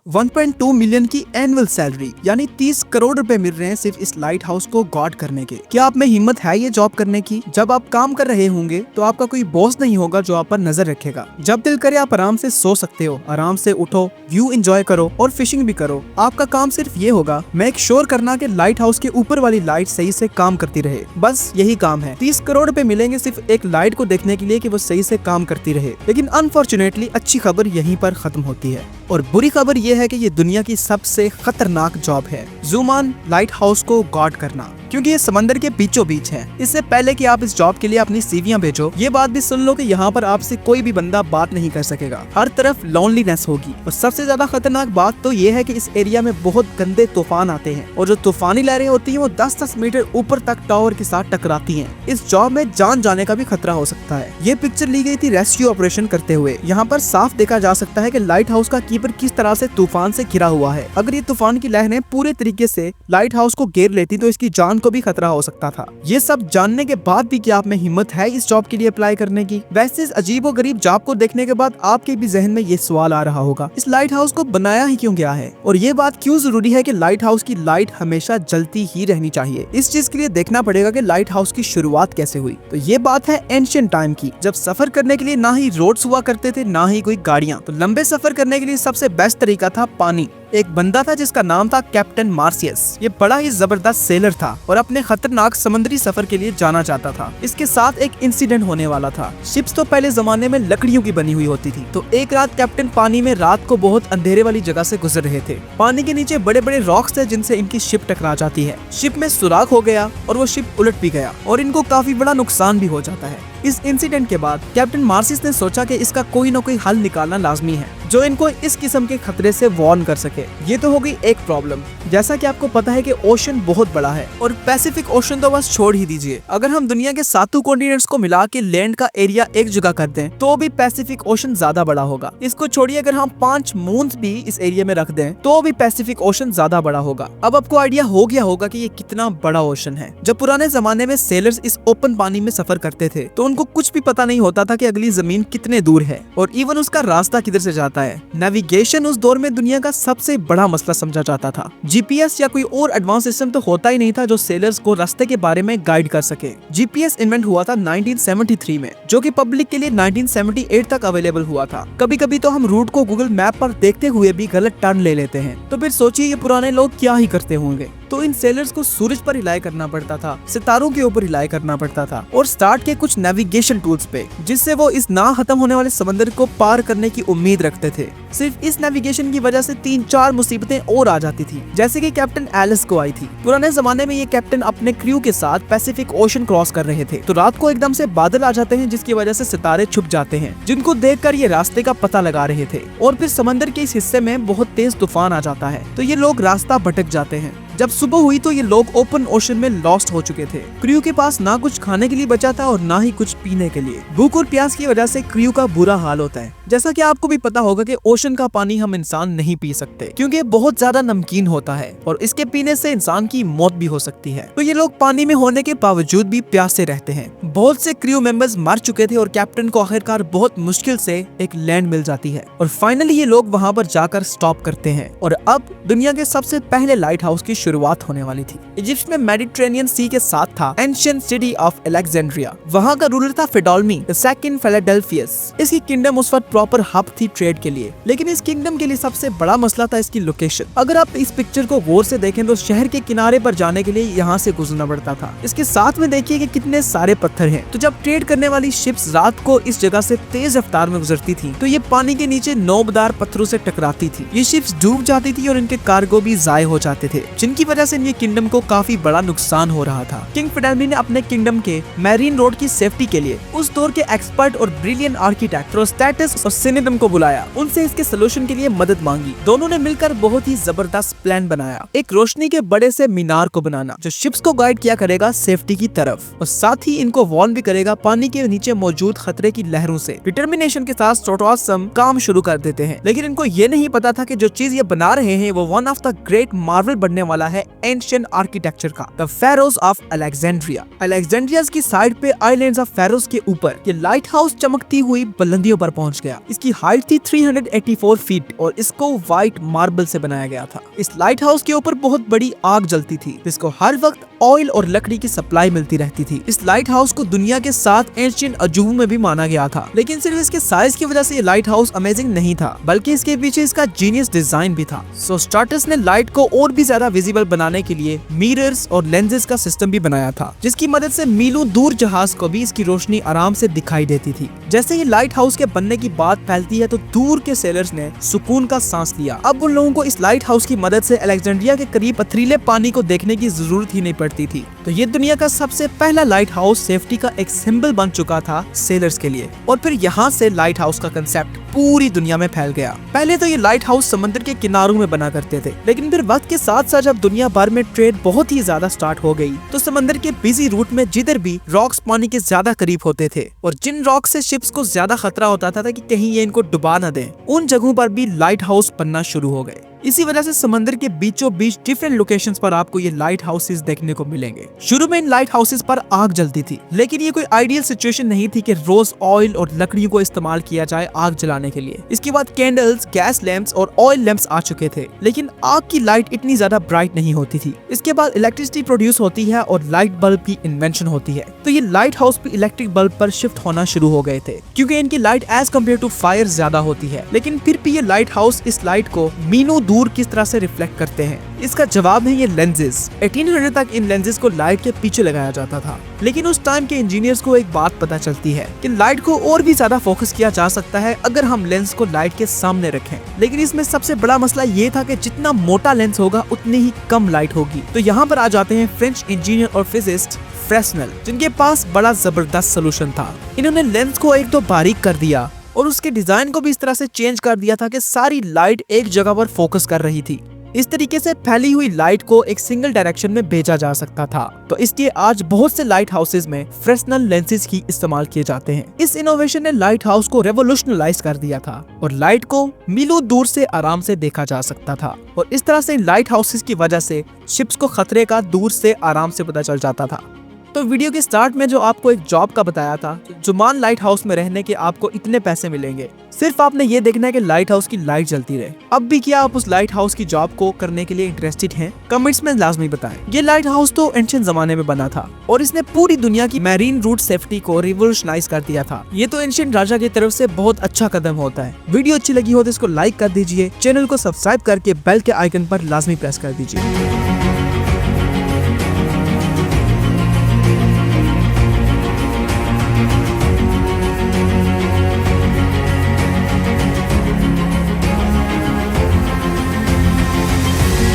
1.2 million की annual salary यानी 30 करोड़ रुपए मिल रहे हैं सिर्फ इस लाइट हाउस को गार्ड करने के। क्या आप में हिम्मत है ये जॉब करने की? जब आप काम कर रहे होंगे तो आपका कोई बॉस नहीं होगा जो आप पर नजर रखेगा। जब दिल करे आप आराम से सो सकते हो, आराम से उठो, व्यू एंजॉय करो और फिशिंग भी करो। आपका काम सिर्फ ये होगा, मेक श्योर करना कि लाइट हाउस के ऊपर वाली लाइट सही से काम करती रहे। बस यही काम है। 30 करोड़ रुपए मिलेंगे सिर्फ एक लाइट को देखने के लिए कि वो सही से काम करती रहे। लेकिन अनफॉर्चुनेटली अच्छी खबर यहीं पर खत्म होती है और बुरी खबर यह है कि ये दुनिया की सबसे खतरनाक जॉब है, ज़ूम ऑन लाइट हाउस को गार्ड करना, क्योंकि ये समंदर के बीचों बीच है। इससे पहले कि आप इस जॉब के लिए अपनी सीवियां भेजो, ये बात भी सुन लो कि यहाँ पर आपसे कोई भी बंदा बात नहीं कर सकेगा। हर तरफ लोनलीनेस होगी और सबसे ज्यादा खतरनाक बात तो ये है कि इस एरिया में बहुत गंदे तूफान आते हैं और जो तूफानी लहरें होती हैं वो 10-10 मीटर ऊपर तक टावर के साथ टकराती हैं। इस जॉब में जान जाने का भी खतरा हो सकता है। ये पिक्चर ली गई थी रेस्क्यू ऑपरेशन करते हुए। यहाँ पर साफ देखा जा सकता है कि लाइट हाउस का कीपर किस तरह से तूफान से घिरा हुआ है। अगर ये तूफान की लहरें पूरे तरीके से लाइट हाउस को घेर लेती तो इसकी जान को भी खतरा हो सकता था। ये सब जानने के बाद भी क्या आप में हिम्मत है इस जॉब के लिए अप्लाई करने की? वैसे इस अजीब और गरीब जॉब को देखने के बाद आपके भी जहन में ये सवाल आ रहा होगा, इस लाइट हाउस को बनाया ही क्यों गया है और ये बात क्यों जरूरी है कि लाइट हाउस की लाइट हमेशा जलती ही रहनी चाहिए? इस चीज के लिए देखना पड़ेगा कि लाइट हाउस की शुरुआत कैसे हुई। तो ये बात है एंशिएंट टाइम की, जब सफर करने के लिए ना ही रोड्स हुआ करते थे ना ही कोई गाड़ियां। तो लंबे सफर करने के लिए सबसे बेस्ट तरीका था पानी। एक बंदा था जिसका नाम था कैप्टन मार्सियस। ये बड़ा ही जबरदस्त सेलर था और अपने खतरनाक समुद्री सफर के लिए जाना चाहता था। इसके साथ एक इंसिडेंट होने वाला था। शिप्स तो पहले जमाने में लकड़ियों की बनी हुई होती थी। तो एक रात कैप्टन पानी में रात को बहुत अंधेरे वाली जगह से गुजर रहे थे। पानी के नीचे बड़े बड़े रॉक्स थे जिनसे इनकी शिप टकरा जाती है। शिप में सुराख हो गया और वो शिप उलट भी गया और इनको काफी बड़ा नुकसान भी हो जाता है। इस इंसिडेंट के बाद कैप्टन मार्सियस ने सोचा कि इसका कोई न कोई हल निकालना लाजमी है जो इनको इस किस्म के खतरे से वार्न कर सके। ये तो हो गई एक प्रॉब्लम। जैसा कि आपको पता है कि ओशन बहुत बड़ा है और पैसिफिक ओशन तो बस छोड़ ही दीजिए। अगर हम दुनिया के 7 कॉन्टिनेंट्स को मिला के लैंड का एरिया एक जगह कर दें तो भी पैसिफिक ओशन ज्यादा बड़ा होगा। इसको छोड़िए, अगर हम 5 मून्स भी इस एरिया में रख दें तो भी पैसिफिक ओशन ज्यादा बड़ा होगा। अब आपको आइडिया हो गया होगा कि ये कितना बड़ा ओशन है। जब पुराने जमाने में सेलर्स इस ओपन पानी में सफर करते थे तो उनको कुछ भी पता नहीं होता था कि अगली जमीन कितने दूर है और इवन उसका रास्ता किधर से जाता है। नेविगेशन उस दौर में दुनिया का सबसे बड़ा मसला समझा जाता था। जीपीएस या कोई और एडवांस सिस्टम तो होता ही नहीं था जो सेलर्स को रास्ते के बारे में गाइड कर सके। जीपीएस इन्वेंट हुआ था 1973 में, जो कि पब्लिक के लिए 1978 तक अवेलेबल हुआ था। कभी कभी तो हम रूट को गूगल मैप पर देखते हुए भी गलत टर्न ले लेते हैं। तो फिर सोचिए ये पुराने लोग क्या ही करते होंगे। तो इन सेलर्स को सूरज पर रिलाय करना पड़ता था, सितारों के ऊपर रिलाय करना पड़ता था और स्टार्ट के कुछ नेविगेशन टूल्स पे, जिससे वो इस ना खत्म होने वाले समंदर को पार करने की उम्मीद रखते थे। सिर्फ इस नेविगेशन की वजह से 3-4 मुसीबतें और आ जाती थी, जैसे कि कैप्टन एलिस को आई थी। पुराने जमाने में ये कैप्टन अपने क्रू के साथ पैसिफिक ओशन क्रॉस कर रहे थे तो रात को एकदम से बादल आ जाते हैं जिसकी वजह से सितारे छुप जाते हैं, जिनको देखकर ये रास्ते का पता लगा रहे थे। और फिर समंदर के इस हिस्से में बहुत तेज तूफान आ जाता है तो ये लोग रास्ता भटक जाते हैं। जब सुबह हुई तो ये लोग ओपन ओशन में लॉस्ट हो चुके थे। क्रू के पास ना कुछ खाने के लिए बचा था और ना ही कुछ पीने के लिए। भूख और प्यास की वजह से क्रू का बुरा हाल होता है। जैसा कि आपको भी पता होगा कि ओशन का पानी हम इंसान नहीं पी सकते क्योंकि बहुत ज्यादा नमकीन होता है और इसके पीने से इंसान की मौत भी हो सकती है। तो ये लोग पानी में होने के बावजूद भी प्यासे रहते हैं। बहुत से क्रू मेंबर्स मर चुके थे और कैप्टन को आखिरकार बहुत मुश्किल से एक लैंड मिल जाती है और फाइनली ये लोग वहाँ पर जाकर स्टॉप करते हैं और अब दुनिया के सबसे पहले लाइट हाउस की शुरुआत होने वाली थी। इजिप्ट में मेडिटेरेनियन सी के साथ था एंशिएंट सिटी ऑफ अलेक्जेंड्रिया। वहाँ का रूलर था फिडोल्मी II फिलाडेल्फियस। इसकी किंगडम उस वक्त प्रॉपर हब थी ट्रेड के लिए, लेकिन इस किंगडम के लिए सबसे बड़ा मसला था इसकी लोकेशन। अगर आप इस पिक्चर को गौर से देखें तो शहर के किनारे पर जाने के लिए यहाँ से गुजरना पड़ता था। इसके साथ में देखिए कि कितने सारे पत्थर हैं। तो जब ट्रेड करने वाली शिप्स रात को इस जगह से तेज रफ्तार में गुजरती थी तो ये पानी के नीचे नोबदार पत्थरों से टकराती थी। ये शिप्स डूब जाती थी और इनके कार्गो भी जाये हो जाते थे, जिनकी वजह से ये किंगडम को काफी बड़ा नुकसान हो रहा था। किंग फिडेल्मी ने अपने किंगडम के मैरीन रोड की सेफ्टी के लिए उस दौर के एक्सपर्ट और ब्रिलियंट आर्किटेक्ट प्रोस्टेटस और सिनेडम को बुलाया। उनसे इसके सलूशन के लिए मदद मांगी। दोनों ने मिलकर बहुत ही जबरदस्त प्लान बनाया, एक रोशनी के बड़े से मीनार को बनाना जो शिप्स को गाइड किया करेगा सेफ्टी की तरफ और साथ ही इनको वार्न भी करेगा पानी के नीचे मौजूद खतरे की लहरों से। डिटर्मिनेशन के साथ स्ट्रैटेजिज्म काम शुरू कर देते हैं, लेकिन इनको ये नहीं पता था कि जो चीज ये बना रहे हैं वो one of the great Marvel बनने वाला वाला है एंशिएंट आर्किटेक्चर का, the Feroz of Alexandria. Alexandria की साइड पे आइलैंड्स ऑफ फेरोज के ऊपर ये लाइट हाउस चमकती हुई बुलंदियों पर पहुंच गया। इसकी हाइट थी 384 फीट और इसको व्हाइट मार्बल से बनाया गया था। इस लाइट हाउस के ऊपर बहुत बड़ी आग जलती थी जिसको हर वक्त ऑयल और लकड़ी की सप्लाई मिलती रहती थी। इस लाइट हाउस को दुनिया के 7 एंशिएंट अजूबों में भी माना गया था। लेकिन सिर्फ इसके साइज की वजह से ये लाइट हाउस अमेजिंग नहीं था, बल्कि इसके पीछे इसका जीनियस डिजाइन भी था। सो स्टार्टस ने लाइट को और भी ज्यादा विजिबल बनाने के लिए मिरर्स और लेंसेज का सिस्टम भी बनाया था, जिसकी मदद से मीलों दूर जहाज को भी इसकी रोशनी आराम से दिखाई देती थी। जैसे ही लाइट हाउस के बनने की बात फैलती है तो दूर के सेलर्स ने सुकून का सांस लिया। अब उन लोगों को इस लाइट हाउस की मदद से अलेक्जेंड्रिया के करीब पथरीले पानी को देखने की जरूरत ही नहीं पड़ती थी। तो ये दुनिया का सबसे पहला लाइट हाउस सेफ्टी का एक सिंबल बन चुका था सेलर्स के लिए। और फिर यहाँ से लाइट हाउस का कंसेप्ट पूरी दुनिया में फैल गया। पहले तो ये लाइट हाउस समंदर के किनारों में बना करते थे, लेकिन फिर वक्त के साथ साथ जब दुनिया भर में ट्रेड बहुत ही ज्यादा स्टार्ट हो गई तो समंदर के बिजी रूट में जिधर भी रॉक्स पानी के ज्यादा करीब होते थे और जिन रॉक से शिप्स को ज्यादा खतरा होता था कि कहीं ये इनको डुबा न दें, उन जगहों पर भी लाइट हाउस बनना शुरू हो गए। इसी वजह से समंदर के बीचों बीच डिफरेंट लोकेशंस पर आपको ये लाइट हाउसेस देखने को मिलेंगे। शुरू में इन लाइट हाउसेस पर आग जलती थी, लेकिन ये कोई आइडियल सिचुएशन नहीं थी कि रोज ऑयल और लकड़ियों को इस्तेमाल किया जाए आग जलाने के लिए। इसके बाद कैंडल्स, गैस लैंप्स और ऑयल लैंप्स आ चुके थे, लेकिन आग की लाइट इतनी ज्यादा ब्राइट नहीं होती थी। इसके बाद इलेक्ट्रिसिटी प्रोड्यूस होती है और लाइट बल्ब की इन्वेंशन होती है। तो ये लाइट हाउस भी इलेक्ट्रिक बल्ब पर शिफ्ट होना शुरू हो गए थे, क्योंकि इनकी light as compare to fire ज्यादा होती है। लेकिन फिर भी ये लाइट हाउस इस लाइट को मीलों दूर किस तरह से रिफ्लेक्ट करते हैं, इसका जवाब है ये लेंसेज। 1800 तक इन लेंसेज को लाइट के पीछे लगाया जाता था, लेकिन उस टाइम के इंजीनियर्स को एक बात पता चलती है कि लाइट को और भी ज्यादा फोकस किया जा सकता है अगर हम लेंस को लाइट के सामने रखें। लेकिन इसमें सबसे बड़ा मसला ये था कि जितना मोटा लेंस होगा उतनी ही कम लाइट होगी। तो यहाँ पर आ जाते हैं फ्रेंच इंजीनियर और फिजिस्ट फ्रेस्नेल, जिनके पास बड़ा जबरदस्त सोल्यूशन था। इन्होंने लेंस को एक तो बारीक कर दिया और उसके डिजाइन को भी इस तरह से चेंज कर दिया था कि सारी लाइट एक जगह पर फोकस कर रही थी। इस तरीके से फैली हुई लाइट को एक सिंगल डायरेक्शन में भेजा जा सकता था। तो इसलिए आज बहुत से लाइट हाउसेज में फ्रेस्नेल लेंसेज की इस्तेमाल किए जाते हैं। इस इनोवेशन ने लाइट हाउस को रेवोल्यूशनलाइज कर दिया था और लाइट को मीलों दूर से आराम से देखा जा सकता था। और इस तरह से लाइट हाउसेज की वजह से शिप्स को खतरे का दूर से आराम से पता चल जाता था। तो वीडियो के स्टार्ट में जो आपको एक जॉब का बताया था, जुमान लाइट हाउस में रहने के आपको इतने पैसे मिलेंगे, सिर्फ आपने ये देखना है कि लाइट हाउस की लाइट जलती रहे। अब भी क्या आप उस लाइट हाउस की जॉब को करने के लिए इंटरेस्टेड हैं? कमेंट्स में लाजमी बताएं। ये लाइट हाउस तो एंशिएंट जमाने में बना था और इसने पूरी दुनिया की मैरीन रूट सेफ्टी को रिवोल्यूशनाइज कर दिया था। ये तो एंशिएंट राजा की तरफ से बहुत अच्छा कदम होता है। वीडियो अच्छी लगी हो तो इसको लाइक कर दीजिए, चैनल को सब्सक्राइब करके बेल के आइकन पर लाजमी प्रेस कर दीजिए।